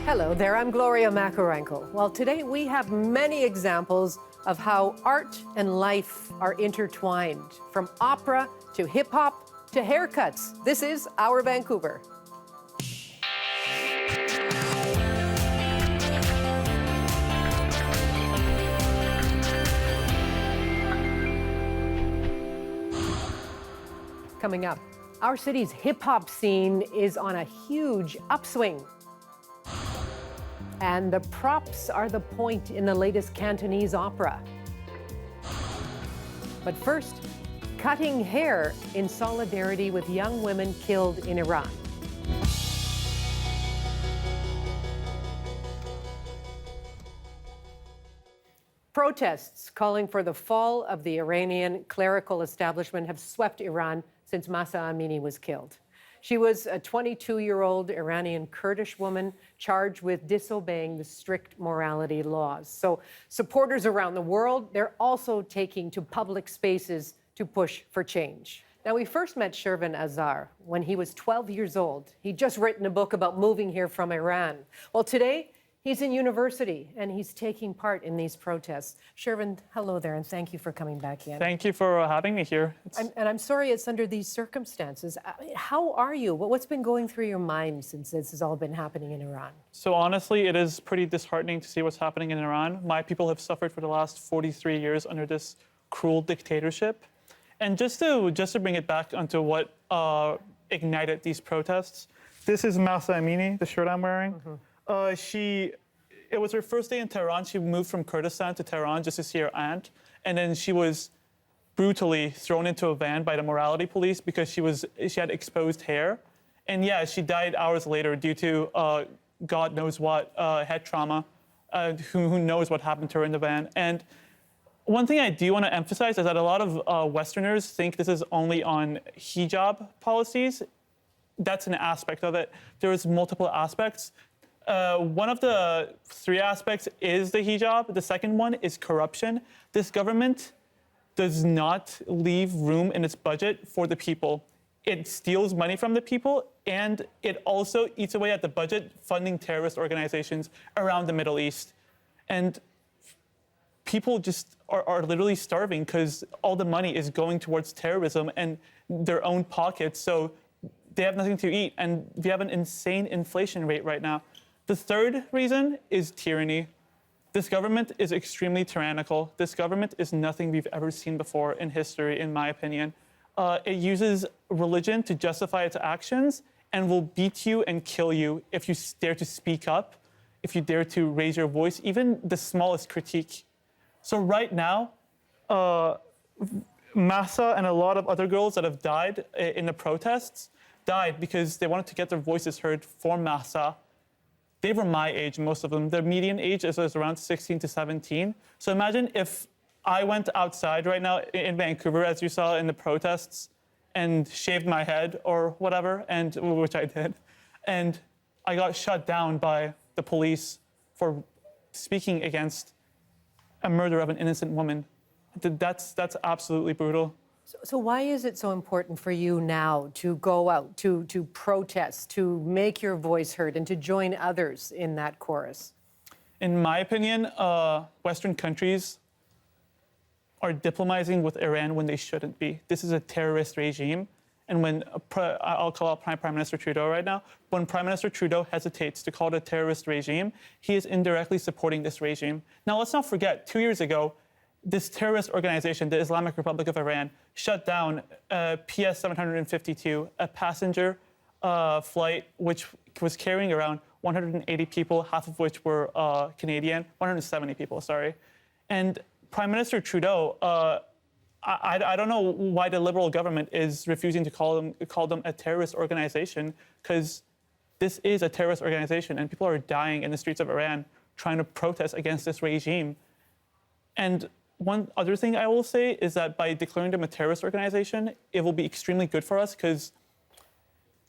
Hello there, I'm Gloria Makarenko. Well, today we have many examples of how art and life are intertwined, from opera to hip-hop to haircuts. This is Our Vancouver. Coming up, our city's hip-hop scene is on a huge upswing. And the props are the point in the latest Cantonese opera. But first, cutting hair in solidarity with young women killed in Iran. Protests calling for the fall of the Iranian clerical establishment have swept Iran since Mahsa Amini was killed. She was a 22-year-old Iranian Kurdish woman charged with disobeying the strict morality laws. So supporters around the world, they're also taking to public spaces to push for change. Now, we first met Shervin Azar when he was 12 years old. He'd just written a book about moving here from Iran. Well, today, he's in university, and he's taking part in these protests. Shervin, hello there, and thank you for coming back in. Thank you for having me here. I'm sorry it's under these circumstances. How are you? What's been going through your mind since this has all been happening in Iran? So honestly, it is pretty disheartening to see what's happening in Iran. My people have suffered for the last 43 years under this cruel dictatorship. And just to bring it back onto what ignited these protests, this is Mahsa Amini, the shirt I'm wearing. Mm-hmm. It was her first day in Tehran. She moved from Kurdistan to Tehran just to see her aunt. And then she was brutally thrown into a van by the morality police because she had exposed hair. And yeah, she died hours later due to God knows what, head trauma. Who knows what happened to her in the van. And one thing I do want to emphasize is that a lot of Westerners think this is only on hijab policies. That's an aspect of it. There's multiple aspects. One of the three aspects is the hijab. The second one is corruption. This government does not leave room in its budget for the people. It steals money from the people, and it also eats away at the budget funding terrorist organizations around the Middle East. And people just are literally starving because all the money is going towards terrorism and their own pockets, so they have nothing to eat. And we have an insane inflation rate right now. The third reason is tyranny. This government is extremely tyrannical. This government is nothing we've ever seen before in history, in my opinion. It uses religion to justify its actions and will beat you and kill you if you dare to speak up, if you dare to raise your voice, even the smallest critique. So right now, Mahsa and a lot of other girls that have died in the protests died because they wanted to get their voices heard for Mahsa. They were my age, most of them. Their median age is around 16 to 17. So imagine if I went outside right now in Vancouver, as you saw in the protests, and shaved my head or whatever, which I did, and I got shut down by the police for speaking against a murder of an innocent woman. That's absolutely brutal. So why is it so important for you now to go out, to protest, to make your voice heard, and to join others in that chorus? In my opinion, Western countries are diplomatizing with Iran when they shouldn't be. This is a terrorist regime. And when, I'll call out Prime Minister Trudeau right now, when Prime Minister Trudeau hesitates to call it a terrorist regime, he is indirectly supporting this regime. Now, let's not forget, 2 years ago, this terrorist organization, the Islamic Republic of Iran, shut down PS 752, a passenger flight which was carrying around 180 people, half of which were Canadian, 170 people, sorry. And Prime Minister Trudeau, I don't know why the Liberal government is refusing to call them a terrorist organization, because this is a terrorist organization and people are dying in the streets of Iran trying to protest against this regime. And one other thing I will say is that by declaring them a terrorist organization, it will be extremely good for us because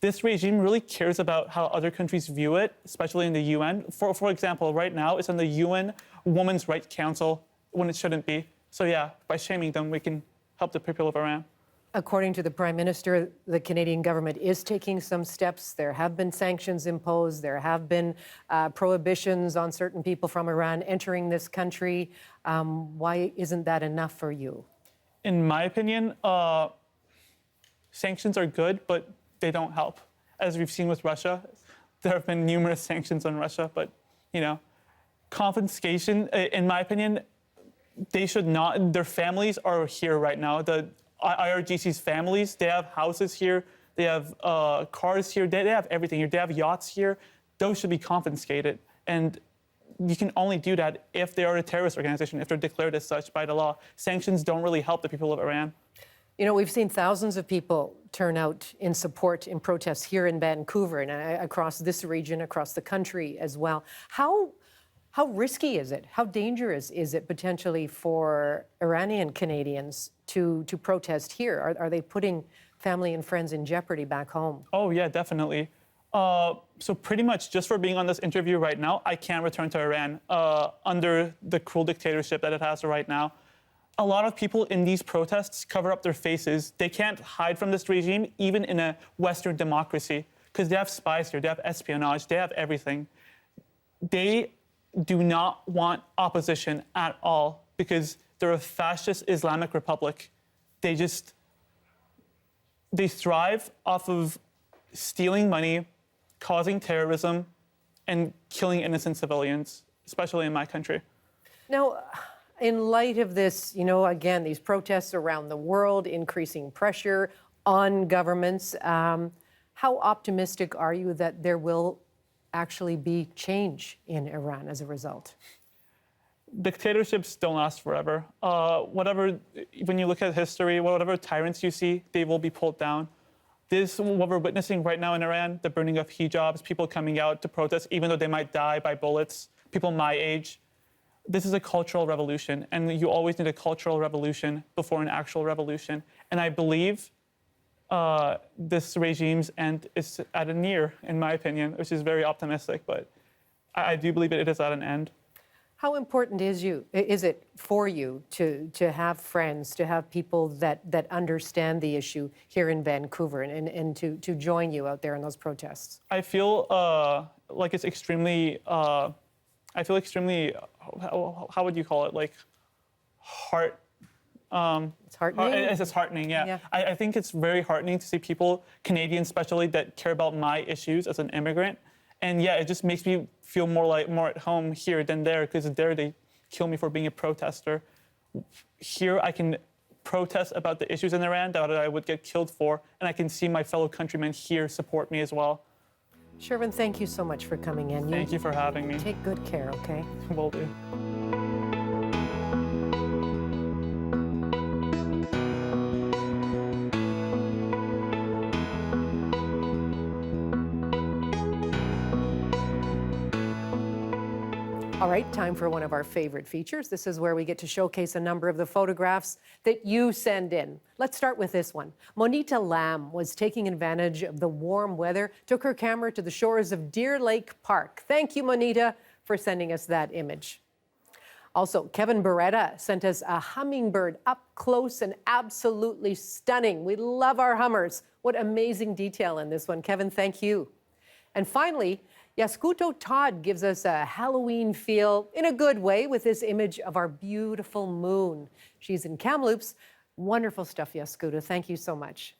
this regime really cares about how other countries view it, especially in the UN. For example, right now, it's in the UN Women's Rights Council when it shouldn't be. So yeah, by shaming them, we can help the people of Iran. According to the Prime Minister, the Canadian government is taking some steps. There have been sanctions imposed. There have been prohibitions on certain people from Iran entering this country. Why isn't that enough for you? In my opinion, sanctions are good, but they don't help. As we've seen with Russia, there have been numerous sanctions on Russia, but, confiscation, in my opinion, they should not. Their families are here right now. The IRGC's families, they have houses here, they have cars here, they have everything here. They have yachts here. Those should be confiscated. And you can only do that if they are a terrorist organization, if they're declared as such by the law. Sanctions don't really help the people of Iran. We've seen thousands of people turn out in support in protests here in Vancouver and across this region, across the country as well. How risky is it? How dangerous is it potentially for Iranian Canadians to protest here? Are they putting family and friends in jeopardy back home? Oh, yeah, definitely. So pretty much just for being on this interview right now, I can't return to Iran under the cruel dictatorship that it has right now. A lot of people in these protests cover up their faces. They can't hide from this regime, even in a Western democracy, because they have spies here, they have espionage, they have everything. They do not want opposition at all because they're a fascist Islamic republic. They thrive off of stealing money, causing terrorism, and killing innocent civilians, especially in my country. Now, in light of this, again, these protests around the world, increasing pressure on governments, how optimistic are you that there will actually be change in Iran as a result? Dictatorships don't last forever. When you look at history, whatever tyrants you see, they will be pulled down. What we're witnessing right now in Iran, the burning of hijabs, people coming out to protest, even though they might die by bullets, people my age. This is a cultural revolution, and you always need a cultural revolution before an actual revolution. And I believe this regime's end is at a near, in my opinion, which is very optimistic, but I do believe it is at an end. How important is it for you to have friends, to have people that understand the issue here in Vancouver and to join you out there in those protests? I feel like it's extremely, how would you call it? Like it's heartening? It's heartening, yeah. I think it's very heartening to see people, Canadians especially, that care about my issues as an immigrant. And yeah, it just makes me feel more at home here than there, because there they kill me for being a protester. Here I can protest about the issues in Iran that I would get killed for, and I can see my fellow countrymen here support me as well. Shervin, thank you so much for coming in. Thank you for having me. Take good care, okay? Will do. All right, time for one of our favorite features. This is where we get to showcase a number of the photographs that you send in. Let's start with this one. Monita Lam was taking advantage of the warm weather, took her camera to the shores of Deer Lake Park. Thank you, Monita, for sending us that image. Also, Kevin Beretta sent us a hummingbird up close and absolutely stunning. We love our hummers. What amazing detail in this one. Kevin, thank you. And finally, Yaskuto Todd gives us a Halloween feel in a good way with this image of our beautiful moon. She's in Kamloops. Wonderful stuff, Yaskuto. Thank you so much.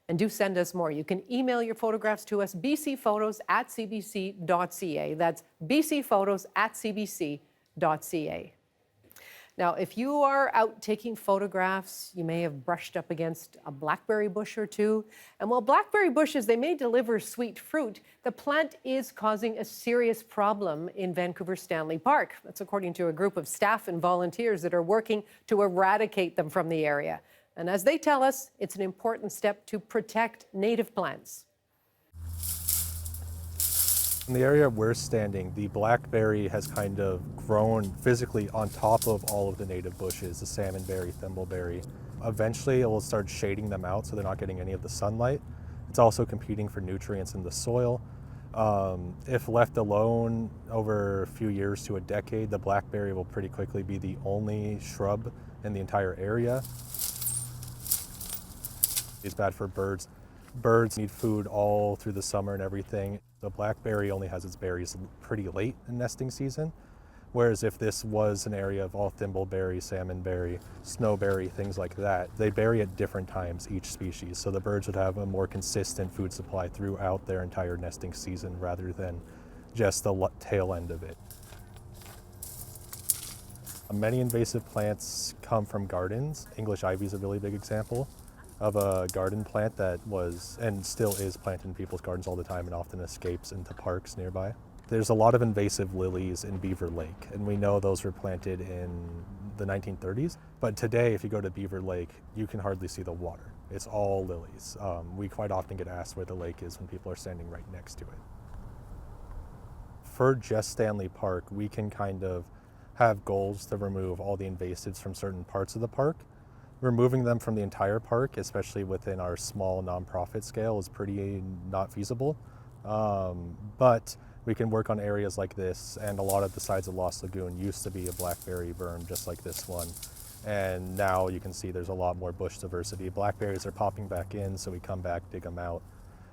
And do send us more. You can email your photographs to us, bcphotos@cbc.ca. That's bcphotos@cbc.ca. Now, if you are out taking photographs, you may have brushed up against a blackberry bush or two. And while blackberry bushes, they may deliver sweet fruit, the plant is causing a serious problem in Vancouver Stanley Park. That's according to a group of staff and volunteers that are working to eradicate them from the area. And as they tell us, it's an important step to protect native plants. In the area we're standing, the blackberry has kind of grown physically on top of all of the native bushes, the salmonberry, thimbleberry. Eventually it will start shading them out so they're not getting any of the sunlight. It's also competing for nutrients in the soil. If left alone over a few years to a decade, the blackberry will pretty quickly be the only shrub in the entire area. It's bad for birds. Birds need food all through the summer and everything. The blackberry only has its berries pretty late in nesting season, whereas if this was an area of all thimbleberry, salmonberry, snowberry, things like that, they berry at different times each species, so the birds would have a more consistent food supply throughout their entire nesting season rather than just the tail end of it. Many invasive plants come from gardens. English ivy is a really big example of a garden plant that was and still is planted in people's gardens all the time and often escapes into parks nearby. There's a lot of invasive lilies in Beaver Lake, and we know those were planted in the 1930s. But today, if you go to Beaver Lake, you can hardly see the water. It's all lilies. We quite often get asked where the lake is when people are standing right next to it. For just Stanley Park, we can kind of have goals to remove all the invasives from certain parts of the park. Removing them from the entire park, especially within our small nonprofit scale, is pretty not feasible. But we can work on areas like this, and a lot of the sides of Lost Lagoon used to be a blackberry berm just like this one. And now you can see there's a lot more bush diversity. Blackberries are popping back in, so we come back, dig them out.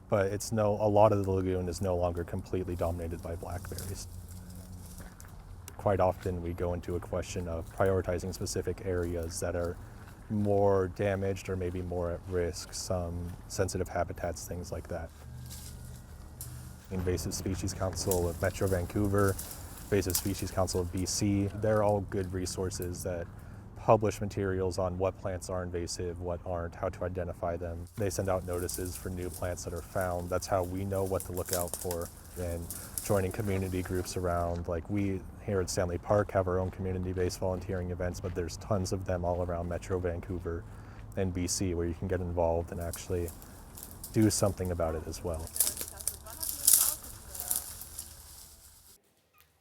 But a lot of the lagoon is no longer completely dominated by blackberries. Quite often we go into a question of prioritizing specific areas that are more damaged or maybe more at risk, some sensitive habitats, things like that. Invasive Species Council of Metro Vancouver, Invasive Species Council of BC, they're all good resources that publish materials on what plants are invasive, what aren't, how to identify them. They send out notices for new plants that are found. That's how we know what to look out for. And joining community groups around, like we here at Stanley Park have our own community-based volunteering events, but there's tons of them all around Metro Vancouver and BC where you can get involved and actually do something about it as well.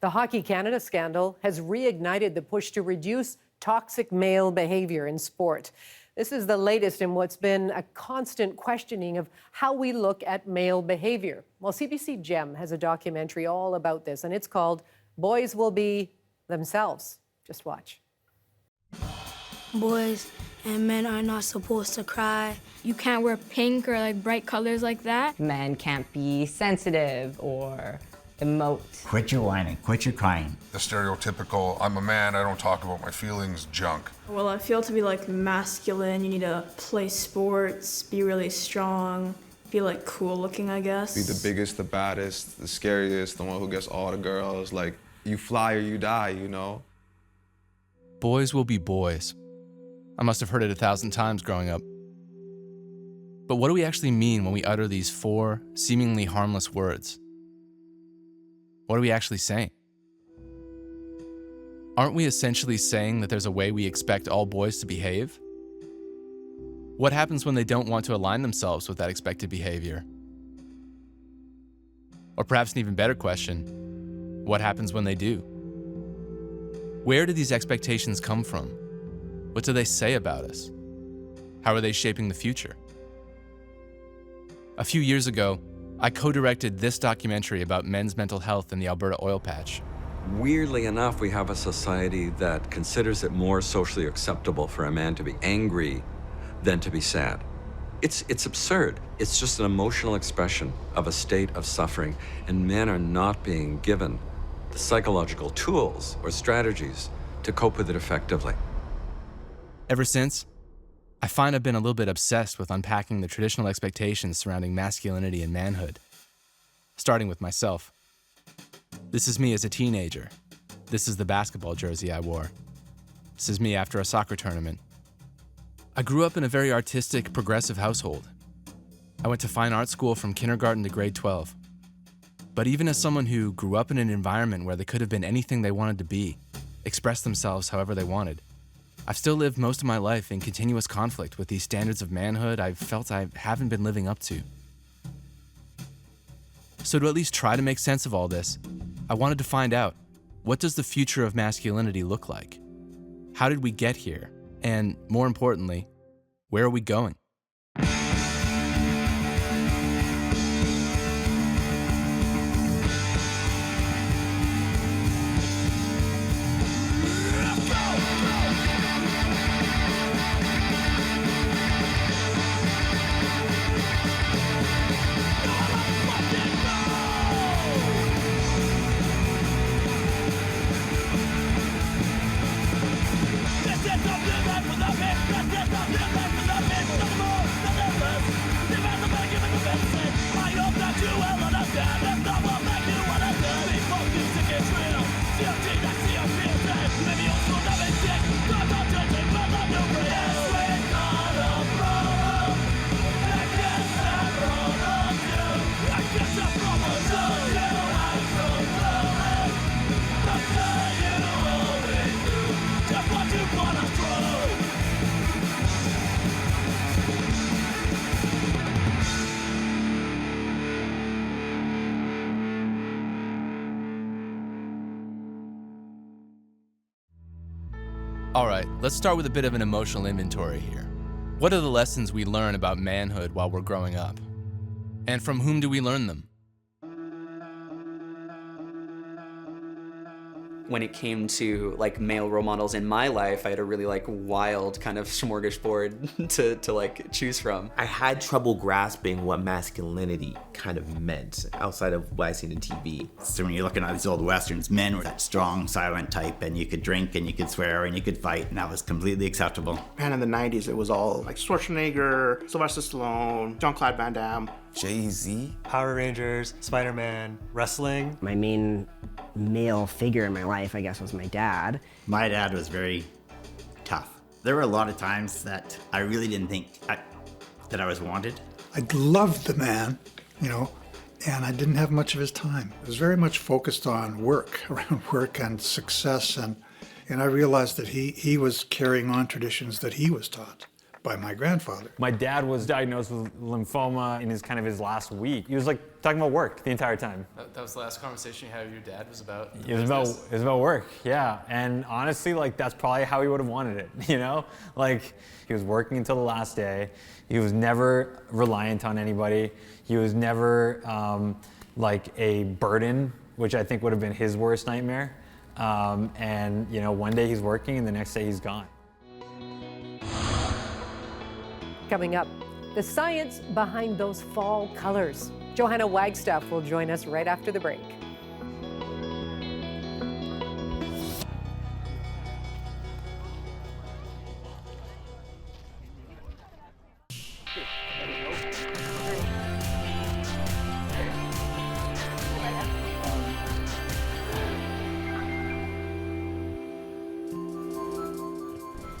The Hockey Canada scandal has reignited the push to reduce toxic male behavior in sport. This is the latest in what's been a constant questioning of how we look at male behavior. Well, CBC Gem has a documentary all about this, and it's called Boys Will Be Themselves. Just watch. Boys and men are not supposed to cry. You can't wear pink or like bright colors like that. Men can't be sensitive or emote. Quit your whining, quit your crying. The stereotypical, I'm a man, I don't talk about my feelings, junk. Well, I feel to be like masculine, you need to play sports, be really strong, be like cool looking, I guess. Be the biggest, the baddest, the scariest, the one who gets all the girls. Like, you fly or you die, you know? Boys will be boys. I must have heard it 1,000 times growing up. But what do we actually mean when we utter these 4 seemingly harmless words? What are we actually saying? Aren't we essentially saying that there's a way we expect all boys to behave? What happens when they don't want to align themselves with that expected behavior? Or perhaps an even better question, what happens when they do? Where do these expectations come from? What do they say about us? How are they shaping the future? A few years ago, I co-directed this documentary about men's mental health in the Alberta oil patch. Weirdly enough, we have a society that considers it more socially acceptable for a man to be angry than to be sad. It's absurd. It's just an emotional expression of a state of suffering, and men are not being given the psychological tools or strategies to cope with it effectively. Ever since, I find I've been a little bit obsessed with unpacking the traditional expectations surrounding masculinity and manhood, starting with myself. This is me as a teenager. This is the basketball jersey I wore. This is me after a soccer tournament. I grew up in a very artistic, progressive household. I went to fine art school from kindergarten to grade 12. But even as someone who grew up in an environment where they could have been anything they wanted to be, express themselves however they wanted, I've still lived most of my life in continuous conflict with these standards of manhood I've felt I haven't been living up to. So to at least try to make sense of all this, I wanted to find out, what does the future of masculinity look like? How did we get here? And more importantly, where are we going? All right, let's start with a bit of an emotional inventory here. What are the lessons we learn about manhood while we're growing up? And from whom do we learn them? When it came to like male role models in my life, I had a really like wild kind of smorgasbord to like choose from. I had trouble grasping what masculinity kind of meant outside of what I seen in TV. So when you're looking at these old westerns, men were that strong, silent type, and you could drink and you could swear and you could fight, and that was completely acceptable. And in the 90s, it was all like Schwarzenegger, Sylvester Stallone, Jean-Claude Van Damme. Jay-Z. Power Rangers, Spider-Man, wrestling. My main male figure in my life, I guess, was my dad. My dad was very tough. There were a lot of times that I really didn't think that I was wanted. I loved the man, you know, and I didn't have much of his time. I was very much focused on work, around work and success, and I realized that he was carrying on traditions that he was taught by my grandfather. My dad was diagnosed with lymphoma in his last week. He was like talking about work the entire time. That was the last conversation you had with your dad was about It was about work, yeah. And honestly, like that's probably how he would have wanted it, you know? Like he was working until the last day. He was never reliant on anybody. He was never like a burden, which I think would have been his worst nightmare. And you know, one day he's working and the next day he's gone. Coming up, the science behind those fall colors. Johanna Wagstaff will join us right after the break.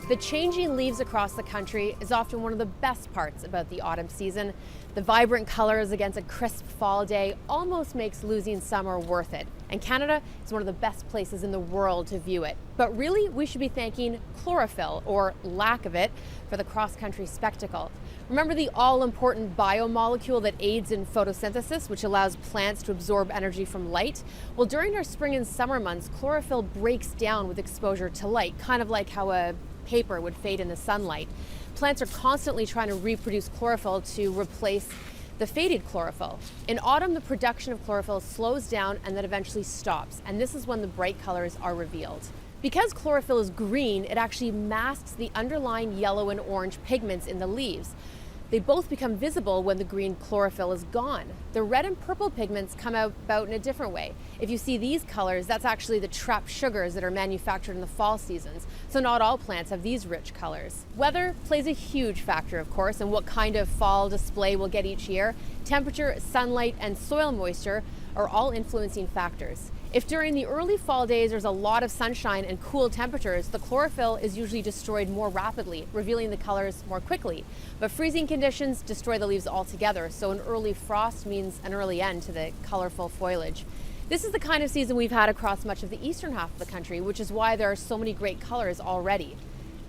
The changing leaves across the country is often one of the best parts about the autumn season. The vibrant colors against a crisp fall day almost makes losing summer worth it. And Canada is one of the best places in the world to view it. But really, we should be thanking chlorophyll, or lack of it, for the cross-country spectacle. Remember the all-important biomolecule that aids in photosynthesis, which allows plants to absorb energy from light? Well, during our spring and summer months, chlorophyll breaks down with exposure to light, kind of like how a paper would fade in the sunlight. Plants are constantly trying to reproduce chlorophyll to replace the faded chlorophyll. In autumn, the production of chlorophyll slows down and then eventually stops, and this is when the bright colors are revealed. Because chlorophyll is green, it actually masks the underlying yellow and orange pigments in the leaves. They both become visible when the green chlorophyll is gone. The red and purple pigments come about in a different way. If you see these colors, that's actually the trapped sugars that are manufactured in the fall seasons. So not all plants have these rich colors. Weather plays a huge factor, of course, in what kind of fall display we'll get each year. Temperature, sunlight, and soil moisture are all influencing factors. If during the early fall days there's a lot of sunshine and cool temperatures, the chlorophyll is usually destroyed more rapidly, revealing the colors more quickly. But freezing conditions destroy the leaves altogether, so an early frost means an early end to the colorful foliage. This is the kind of season we've had across much of the eastern half of the country, which is why there are so many great colors already.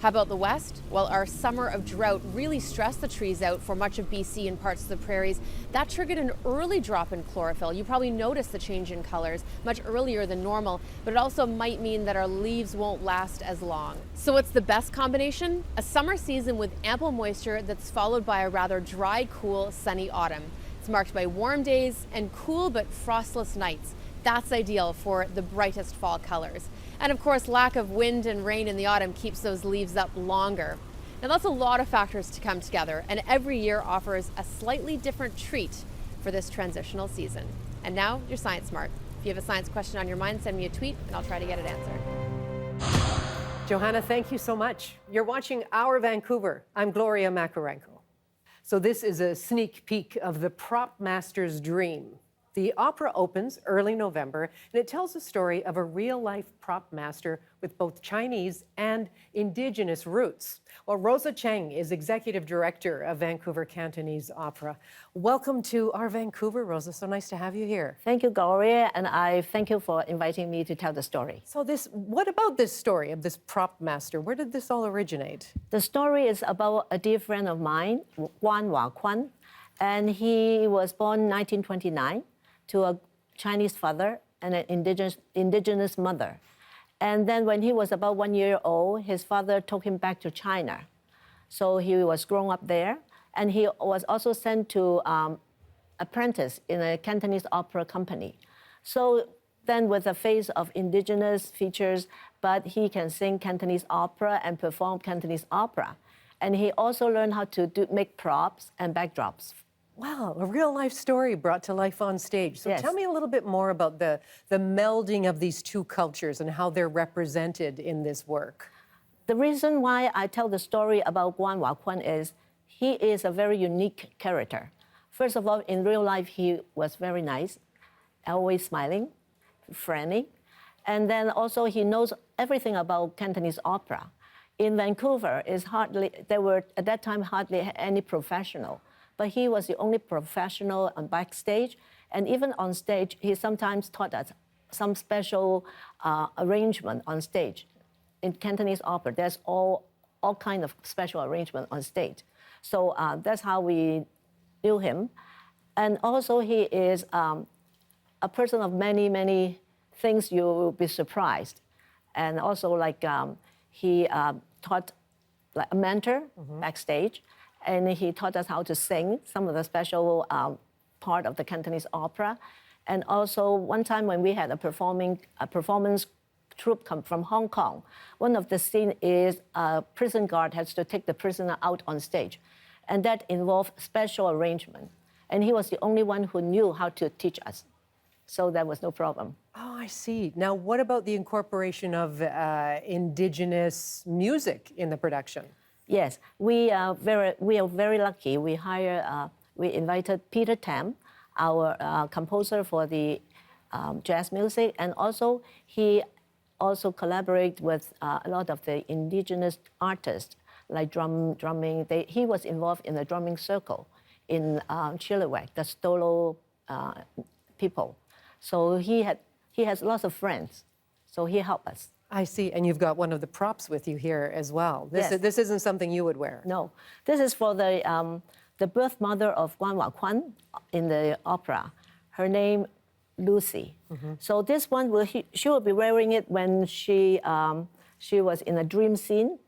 How about the west? Well, our summer of drought really stressed the trees out for much of BC and parts of the prairies. That triggered an early drop in chlorophyll. You probably noticed the change in colors much earlier than normal, but it also might mean that our leaves won't last as long. So what's the best combination? A summer season with ample moisture that's followed by a rather dry, cool, sunny autumn. It's marked by warm days and cool but frostless nights. That's ideal for the brightest fall colors. And of course, lack of wind and rain in the autumn keeps those leaves up longer. Now that's a lot of factors to come together, and every year offers a slightly different treat for this transitional season. And now, your Science Smart. If you have a science question on your mind, send me a tweet and I'll try to get it answered. Johanna, thank you so much. You're watching Our Vancouver. I'm Gloria Makarenko. So this is a sneak peek of the prop master's dream. The opera opens early November, and it tells the story of a real-life prop master with both Chinese and Indigenous roots. Well, Rosa Cheng is executive director of Vancouver Cantonese Opera. Welcome to our Vancouver, Rosa. So nice to have you here. Thank you, Gloria, and I thank you for inviting me to tell the story. So what about this story of this prop master? Where did this all originate? The story is about a dear friend of mine, Guan Wakwan, and he was born 1929 to a Chinese father and an indigenous mother. And then when he was about 1 year old, his father took him back to China. So he was grown up there, and he was also sent to apprentice in a Cantonese opera company. So then with a face of indigenous features, but he can sing Cantonese opera and perform Cantonese opera. And he also learned how to make props and backdrops. Wow, a real-life story brought to life on stage. So Yes. Tell me a little bit more about the melding of these two cultures and how they're represented in this work. The reason why I tell the story about Guan Wakwan is he is a very unique character. First of all, in real life, he was very nice, always smiling, friendly. And then also he knows everything about Cantonese opera. In Vancouver, there were at that time hardly any professional. But he was the only professional on backstage, and even on stage, he sometimes taught us some special arrangement on stage. In Cantonese opera, there's all kind of special arrangement on stage. So that's how we knew him. And also he is a person of many, many things you will be surprised. And also he taught like a mentor backstage. And he taught us how to sing some of the special part of the Cantonese opera. And also one time when we had a performance troupe come from Hong Kong, one of the scenes is a prison guard has to take the prisoner out on stage. And that involved special arrangement. And he was the only one who knew how to teach us. So there was no problem. Oh, I see. Now, what about the incorporation of Indigenous music in the production? Yes, we are very lucky. We invited Peter Tam, our composer for the jazz music, and also he also collaborated with a lot of the indigenous artists, like drumming. He was involved in the drumming circle in Chilliwack, the Stolo people. So he has lots of friends. So he helped us. I see, and you've got one of the props with you here as well. Yes. This isn't something you would wear. No, this is for the birth mother of Guan Wakwan in the opera. Her name, Lucy. So this one, she will be wearing it when she was in a dream scene,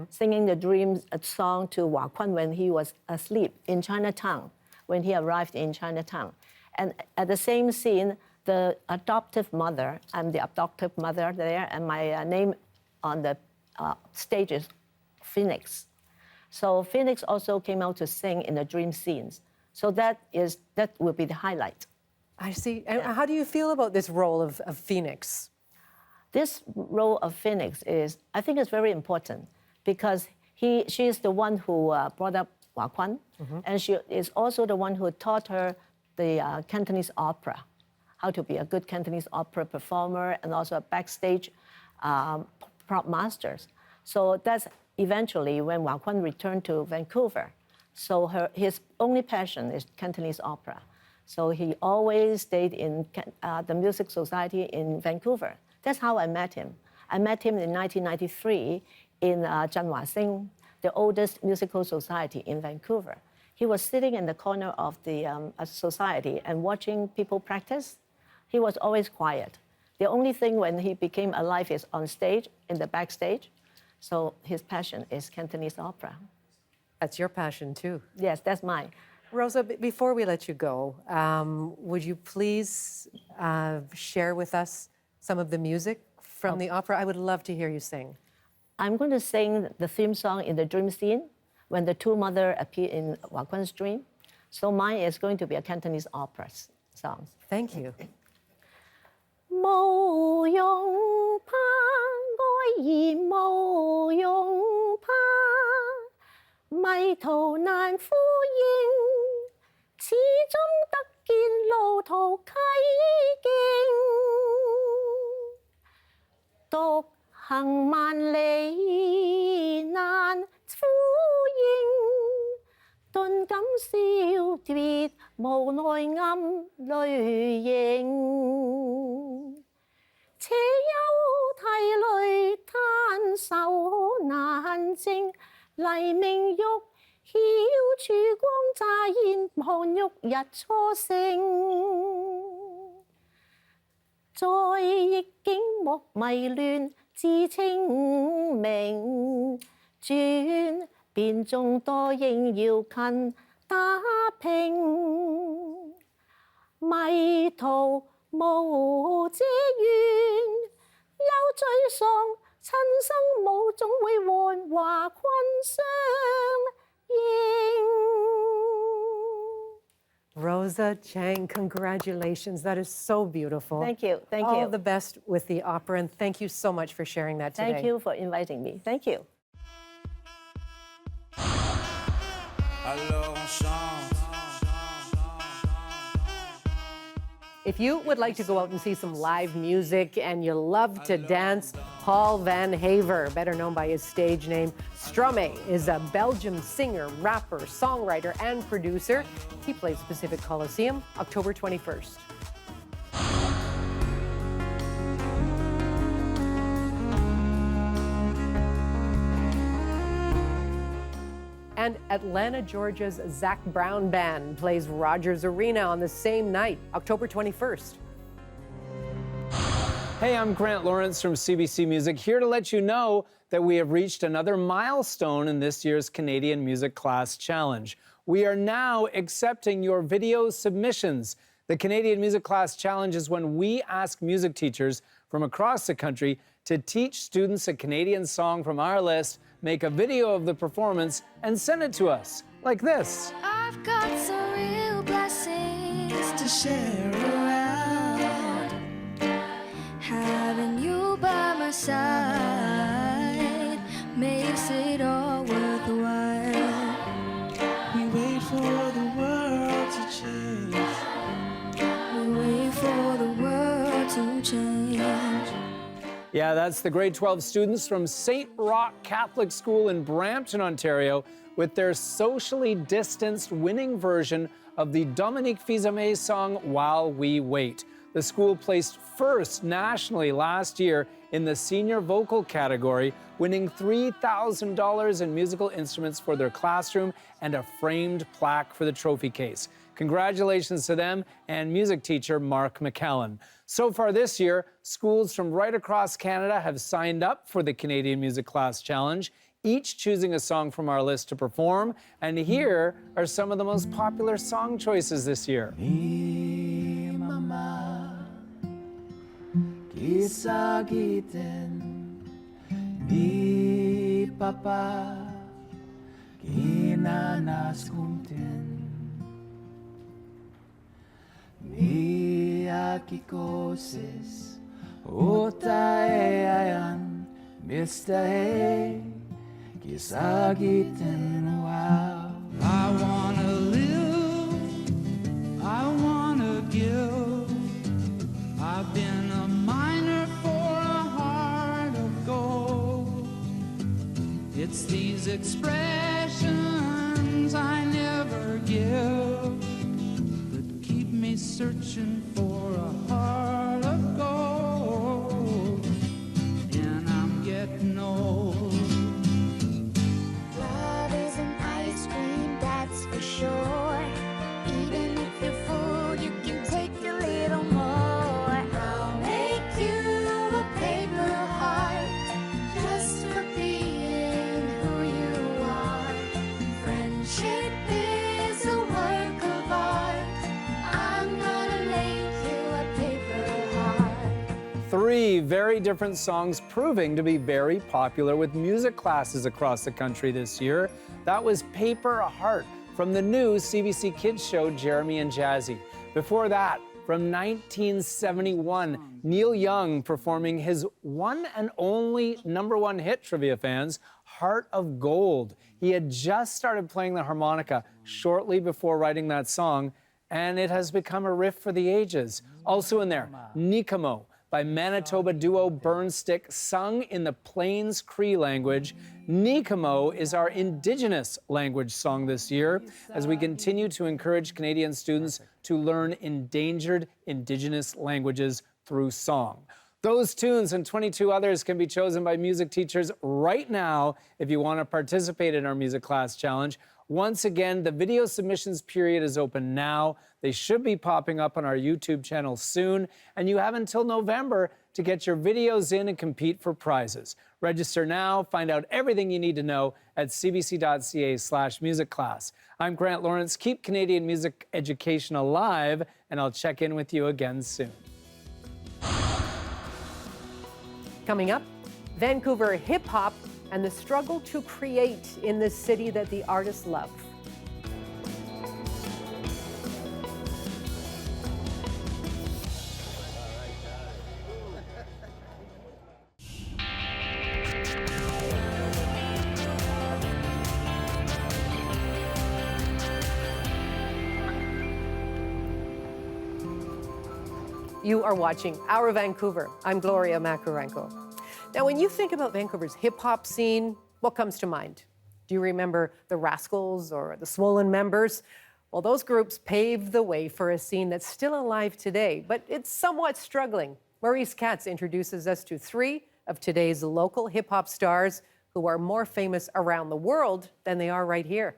singing a song to Wakwan when he was asleep in Chinatown, when he arrived in Chinatown. And at the same scene, the adoptive mother, I'm the adoptive mother there, and my name on the stage is Phoenix. So Phoenix also came out to sing in the dream scenes. So that will be the highlight. I see. And how do you feel about this role of Phoenix? This role of Phoenix I think it's very important because she is the one who brought up Wakwan, and she is also the one who taught her the Cantonese opera, how to be a good Cantonese opera performer and also a backstage prop masters. So that's eventually when Wakwan returned to Vancouver. So his only passion is Cantonese opera. So he always stayed in the Music Society in Vancouver. That's how I met him. I met him in 1993 in Chanhua Sing, the oldest musical society in Vancouver. He was sitting in the corner of the society and watching people practice. He was always quiet. The only thing when he became alive is on stage, in the backstage. So his passion is Cantonese opera. That's your passion too. Yes, that's mine. Rosa, before we let you go, would you please share with us some of the music from the opera? I would love to hear you sing. I'm going to sing the theme song in the dream scene when the two mothers appear in Wakwan's dream. So mine is going to be a Cantonese opera song. Thank you. 無用怕，我已無用怕，迷途難呼應，始終得見路途溪徑。獨行萬里難呼應，頓感笑別無奈暗淚盈。且憂涕淚嘆愁難靜，黎明欲曉曙光乍現，盼旭日初升。在逆境莫迷亂，自清明。轉變眾多應要勤打拼，迷途無遮怨，憂沮喪，親生母總會幻華困相應。Rosa Chang, congratulations. That is so beautiful. Thank you. Thank you. All the best with the opera, and thank you so much for sharing that today. Thank you for inviting me. Thank you. If you would like to go out and see some live music and you love to dance, Paul Van Haver, better known by his stage name Stromae, is a Belgian singer, rapper, songwriter, and producer. He plays Pacific Coliseum October 21st. And Atlanta, Georgia's Zach Brown Band plays Rogers Arena on the same night, October 21st. Hey, I'm Grant Lawrence from CBC Music, here to let you know that we have reached another milestone in this year's Canadian Music Class Challenge. We are now accepting your video submissions. The Canadian Music Class Challenge is when we ask music teachers from across the country to teach students a Canadian song from our list, make a video of the performance, and send it to us, like this. I've got some real blessings to share around. Having you by my side makes it all worthwhile. We wait for the world to change. We wait for the world to change. Yeah, that's the grade 12 students from St. Roch Catholic School in Brampton, Ontario, with their socially distanced winning version of the Dominique Fils-Aimé song, While We Wait. The school placed first nationally last year in the senior vocal category, winning $3,000 in musical instruments for their classroom and a framed plaque for the trophy case. Congratulations to them and music teacher Mark McCallan. So far this year, schools from right across Canada have signed up for the Canadian Music Class Challenge, each choosing a song from our list to perform. And here are some of the most popular song choices this year. Mi mama gisagitin, mi papa ginanaskumtin. Mi akikosis utae ayan mistae gisagitin wow. I wanna live, I wanna give. I've been a miner for a heart of gold. It's these expressions I never give that keep me searching for a heart of gold. And I'm getting old. Love is an ice cream, that's for sure. Even if you're full, you can take a little more. I'll make you a paper heart just for being who you are. Friendship is a work of art. I'm gonna make you a paper heart. Three very different songs proving to be very popular with music classes across the country this year. That was Paper Heart from the new CBC Kids show, Jeremy and Jazzy. Before that, from 1971, Neil Young performing his one and only #1 hit, trivia fans, Heart of Gold. He had just started playing the harmonica shortly before writing that song, and it has become a riff for the ages. Also in there, Nikamo by Manitoba duo Burnstick, sung in the Plains Cree language. Nikamo is our Indigenous language song this year, as we continue to encourage Canadian students to learn endangered Indigenous languages through song. Those tunes and 22 others can be chosen by music teachers right now if you want to participate in our music class challenge. Once again, the video submissions period is open now. They should be popping up on our YouTube channel soon, and you have until November to get your videos in and compete for prizes. Register now, find out everything you need to know at cbc.ca/musicclass. I'm Grant Lawrence. Keep Canadian music education alive, and I'll check in with you again soon. Coming up, Vancouver HipHop and the struggle to create in this city that the artists love. You are watching Our Vancouver. I'm Gloria Makarenko. Now, when you think about Vancouver's hip-hop scene, what comes to mind? Do you remember the Rascals or the Swollen Members? Well, those groups paved the way for a scene that's still alive today, but it's somewhat struggling. Maurice Katz introduces us to 3 of today's local hip-hop stars who are more famous around the world than they are right here.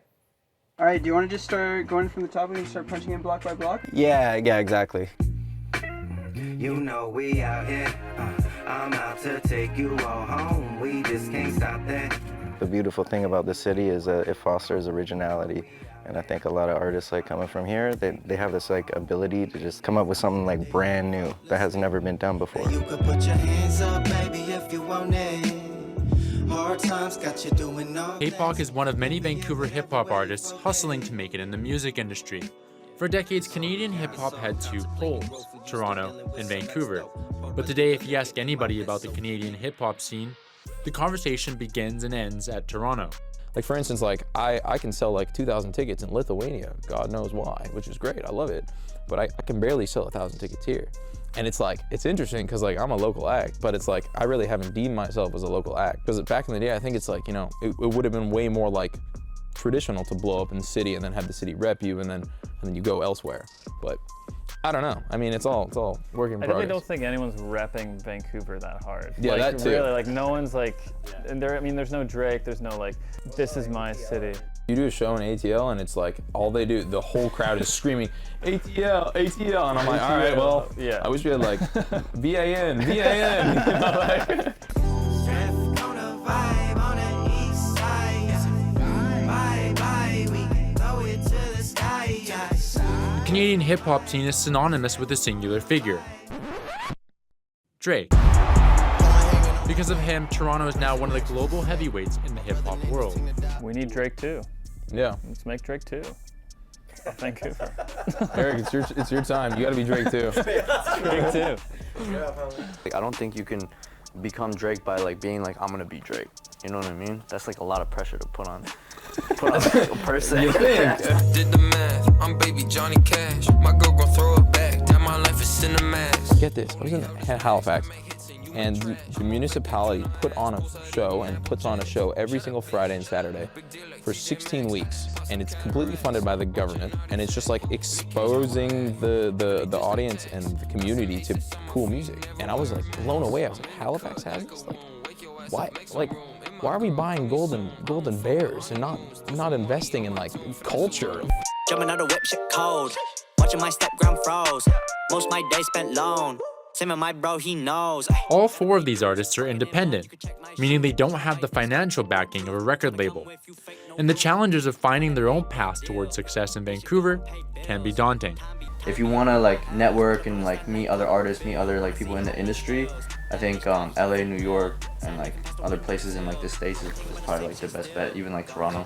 All right, do you want to just start going from the top and start punching in block by block? Yeah, exactly. You know we out here, I'm out to take you all home, we just can't stop that. The beautiful thing about this city is that it fosters originality. And I think a lot of artists like coming from here, they have this like ability to just come up with something like brand new that has never been done before. You could put your hands up, baby, if you want it. Hard times got you doing all K-Pop is one of many Vancouver hip-hop artists hustling to make it in the music industry. For decades, Canadian hip-hop had 2 poles, Toronto and Vancouver. But today, if you ask anybody about the Canadian hip-hop scene, the conversation begins and ends at Toronto. Like for instance, like I can sell like 2,000 tickets in Lithuania, God knows why, which is great, I love it. But I can barely sell 1,000 tickets here. And it's like, it's interesting because like I'm a local act, but it's like I really haven't deemed myself as a local act. Because back in the day, I think it's like, you know, it would have been way more like traditional to blow up in the city and then have the city rep you and then you go elsewhere. But I don't know. I mean, it's all work in progress. I really don't think anyone's repping Vancouver that hard. Yeah, like, that too. Really, like no one's like, and there. I mean, there's no Drake. There's no like, this is my city. You do a show in ATL and it's like all they do, the whole crowd is screaming ATL, ATL, and I'm like, all right, well, yeah. I wish we had like VAN, VAN. You know, like. The Canadian hip-hop scene is synonymous with a singular figure, Drake. Because of him, Toronto is now one of the global heavyweights in the hip-hop world. We need Drake too. Yeah. Let's make Drake too. Vancouver. Eric, it's your time. You gotta be Drake too. Drake too. Like, I don't think you can become Drake by like being like, I'm gonna be Drake. You know what I mean? That's like a lot of pressure to put on like, a person. You think? Did the math, I'm baby Johnny Cash. My girl gon' throw it back, that my life is cinemas. Get this, I was in Halifax, and the municipality put on a show and puts on a show every single Friday and Saturday for 16 weeks, and it's completely funded by the government, and it's just like exposing the audience and the community to cool music. And I was like blown away. I was like, Halifax has this? Like, why? Like, why are we buying golden bears and not investing in like culture? Jumping out of whip, shit cold. Watching my stepgram froze. Most my day spent alone. Same with my bro, he knows. All 4 of these artists are independent, meaning they don't have the financial backing of a record label. And the challenges of finding their own path towards success in Vancouver can be daunting. If you want to like network and like meet other artists, meet other like people in the industry, I think LA, New York, and like other places in like the States is probably like the best bet, even like Toronto.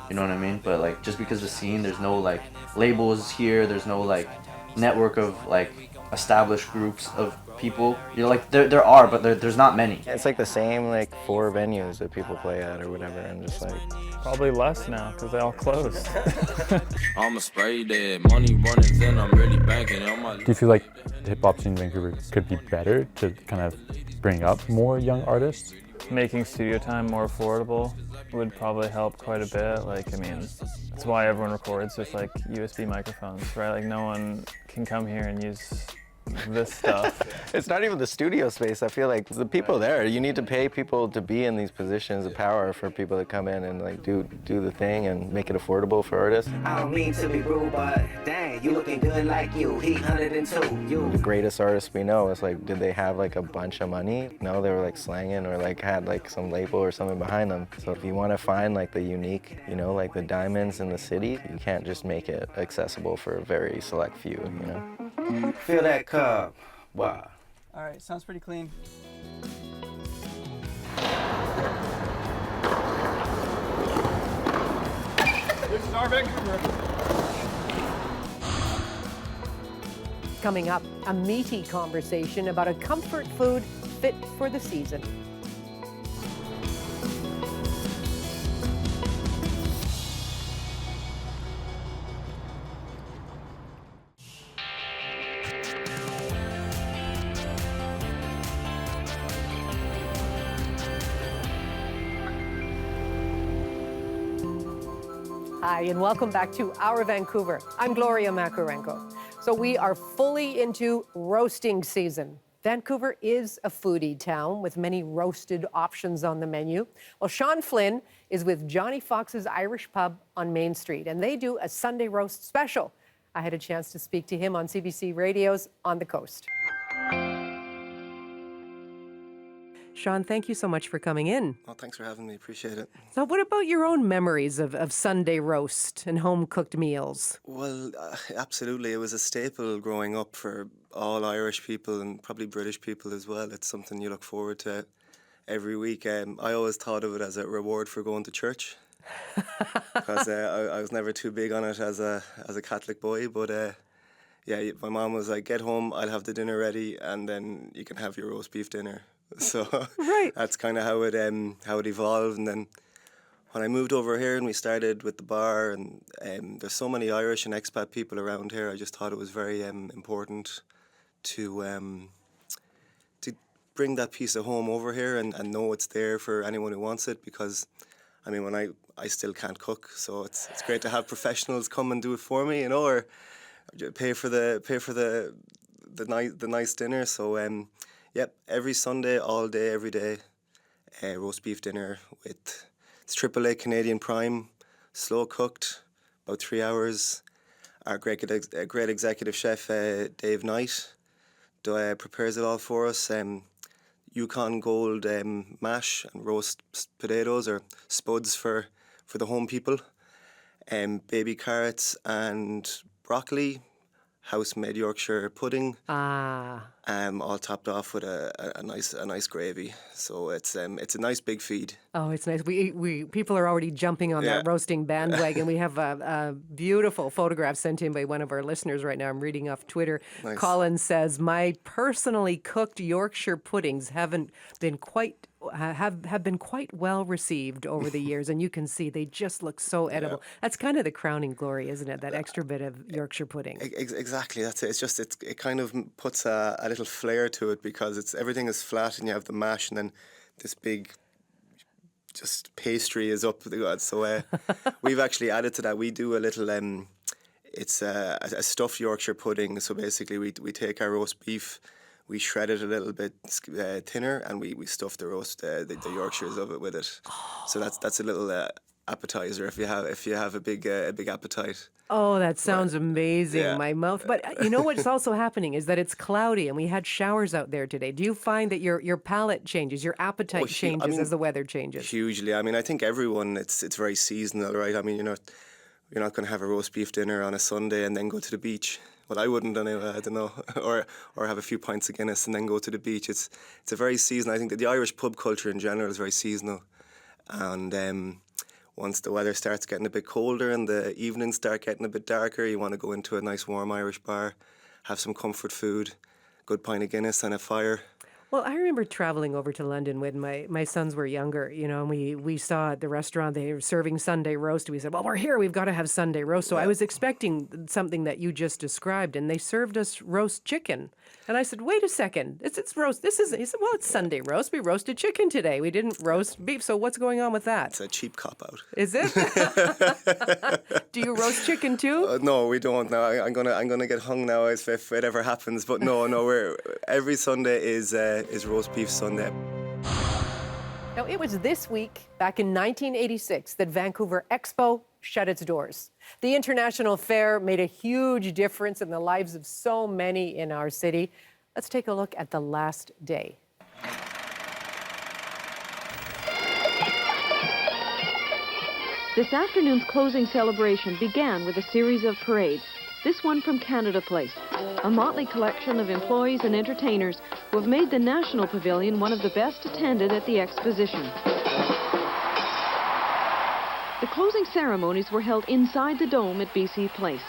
You know what I mean? But like just because the scene, there's no like labels here, there's no like network of like established groups of people. You know, like there are, but there's not many. It's like the same like 4 venues that people play at or whatever, and just like Probably less now because they all closed. I'm a spray dead, money running thin, I'm really banking on my. Do you feel like the hip hop scene in Vancouver could be better to kind of bring up more young artists? Making studio time more affordable would probably help quite a bit. Like, I mean, that's why everyone records with like USB microphones, right? Like no one can come here and use this stuff. It's not even the studio space. I feel like the people there, you need to pay people to be in these positions of power for people to come in and like do the thing and make it affordable for artists. I don't mean to be rude, but dang, you looking good like you. He 102. You. The greatest artists we know, it's like, did they have like a bunch of money? No, they were like slanging or like had like some label or something behind them. So if you want to find like the unique, you know, like the diamonds in the city, you can't just make it accessible for a very select few, you know? Feel that curve. Wow. All right, sounds pretty clean. This is our Vancouver. Coming up, a meaty conversation about a comfort food fit for the season. Hi, and welcome back to Our Vancouver. I'm Gloria Makarenko. So we are fully into roasting season. Vancouver is a foodie town with many roasted options on the menu. Well, Sean Flynn is with Johnny Fox's Irish Pub on Main Street, and they do a Sunday roast special. I had a chance to speak to him on CBC Radio's On the Coast. Sean, thank you so much for coming in. Oh, thanks for having me. Appreciate it. So what about your own memories of Sunday roast and home-cooked meals? Well, absolutely. It was a staple growing up for all Irish people and probably British people as well. It's something you look forward to every week. I always thought of it as a reward for going to church because I was never too big on it as a Catholic boy. But yeah, my mom was like, get home, I'll have the dinner ready, and then you can have your roast beef dinner. So right. That's kind of how it evolved. And then when I moved over here and we started with the bar, and there's so many Irish and expat people around here, I just thought it was very important to bring that piece of home over here and know it's there for anyone who wants it. Because I mean, when I still can't cook, so it's great to have professionals come and do it for me, you know, or pay for the nice dinner. So yep, every Sunday, all day, every day, roast beef dinner with it's AAA Canadian Prime, slow cooked, about 3 hours. Our great executive chef, Dave Knight, prepares it all for us. Yukon Gold mash and roast potatoes or spuds for the home people. Baby carrots and broccoli, house-made Yorkshire pudding. All topped off with a nice gravy. So it's a nice big feed. Oh, it's nice. People are already jumping on that roasting bandwagon. We have a beautiful photograph sent in by one of our listeners right now. I'm reading off Twitter. Nice. Colin says, my personally cooked Yorkshire puddings have been quite well received over the years, and you can see they just look so edible. That's kind of the crowning glory, isn't it? That extra bit of Yorkshire pudding. Exactly, that's it. It kind of puts a little flair to it because everything is flat and you have the mash, and then this big just pastry is up. So we've actually added to that. We do a little. It's a stuffed Yorkshire pudding. So basically, we take our roast beef. We shred it a little bit thinner, and we stuff the Yorkshires of it with it. So that's a little appetizer if you have a big appetite. Oh, that sounds amazing. Yeah. My mouth. But you know what's also happening is that it's cloudy, and we had showers out there today. Do you find that your palate changes, your appetite changes as the weather changes? Hugely. I mean, I think everyone. It's very seasonal, right? I mean, you're not going to have a roast beef dinner on a Sunday and then go to the beach. Well, I wouldn't anyway, I don't know, or have a few pints of Guinness and then go to the beach. It's a very seasonal. I think that the Irish pub culture in general is very seasonal, and once the weather starts getting a bit colder and the evenings start getting a bit darker, you want to go into a nice warm Irish bar have some comfort food, good pint of Guinness and a fire. Well, I remember traveling over to London when my sons were younger, you know, and we saw at the restaurant they were serving Sunday roast. We said, well, we're here, we've got to have Sunday roast. So I was expecting something that you just described, and they served us roast chicken. And I said, wait a second, it's roast. He said, well, it's Sunday roast. We roasted chicken today. We didn't roast beef. So what's going on with that? It's a cheap cop-out. Is it? Do you roast chicken too? No, we don't. No, I'm gonna get hung now if it ever happens. But no, every Sunday is roast beef Sunday. Now, it was this week, back in 1986, that Vancouver Expo shut its doors. The international fair made a huge difference in the lives of so many in our city. Let's take a look at the last day. This afternoon's closing celebration began with a series of parades. This one from Canada Place, a motley collection of employees and entertainers who have made the National Pavilion one of the best attended at the exposition. The closing ceremonies were held inside the dome at BC Place.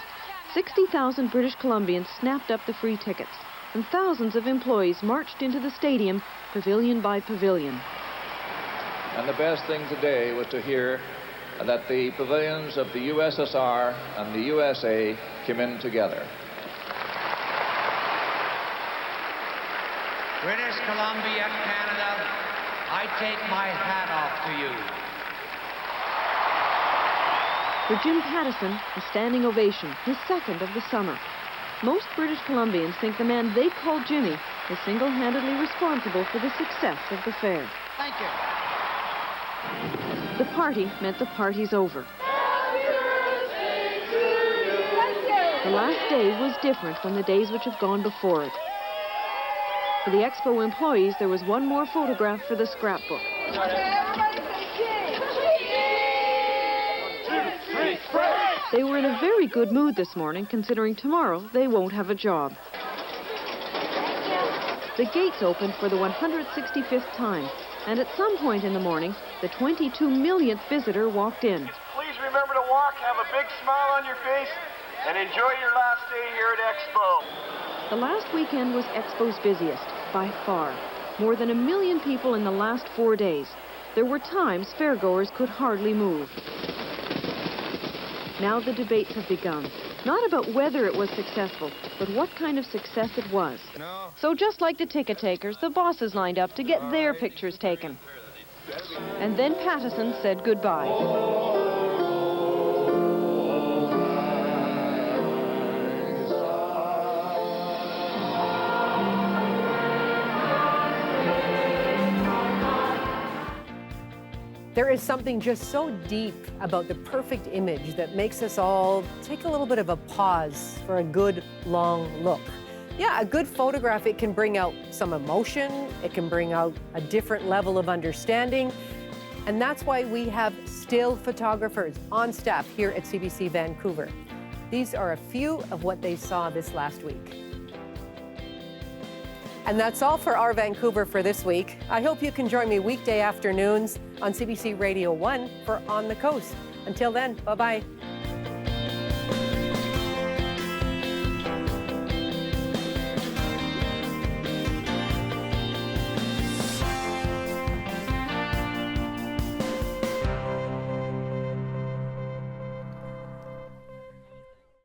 60,000 British Columbians snapped up the free tickets, and thousands of employees marched into the stadium, pavilion by pavilion. And the best thing today was to hear that the pavilions of the USSR and the USA came in together. British Columbia, Canada, I take my hat off to you. For Jim Pattison, a standing ovation, his second of the summer. Most British Columbians think the man they call Jimmy is single-handedly responsible for the success of the fair. Thank you. The party meant the party's over. The last day was different from the days which have gone before it. For the Expo employees, there was one more photograph for the scrapbook. They were in a very good mood this morning, considering tomorrow they won't have a job. The gates opened for the 165th time, and at some point in the morning, the 22 millionth visitor walked in. Please remember to walk, have a big smile on your face, and enjoy your last day here at Expo. The last weekend was Expo's busiest, by far. More than 1 million people in the last 4 days. There were times fairgoers could hardly move. Now the debates have begun. Not about whether it was successful, but what kind of success it was. So just like the ticket takers, the bosses lined up to get their pictures taken. And then Pattison said goodbye. There is something just so deep about the perfect image that makes us all take a little bit of a pause for a good, long look. Yeah, a good photograph, it can bring out some emotion, it can bring out a different level of understanding, and that's why we have still photographers on staff here at CBC Vancouver. These are a few of what they saw this last week. And that's all for our Vancouver for this week. I hope you can join me weekday afternoons on CBC Radio 1 for On the Coast. Until then, bye-bye.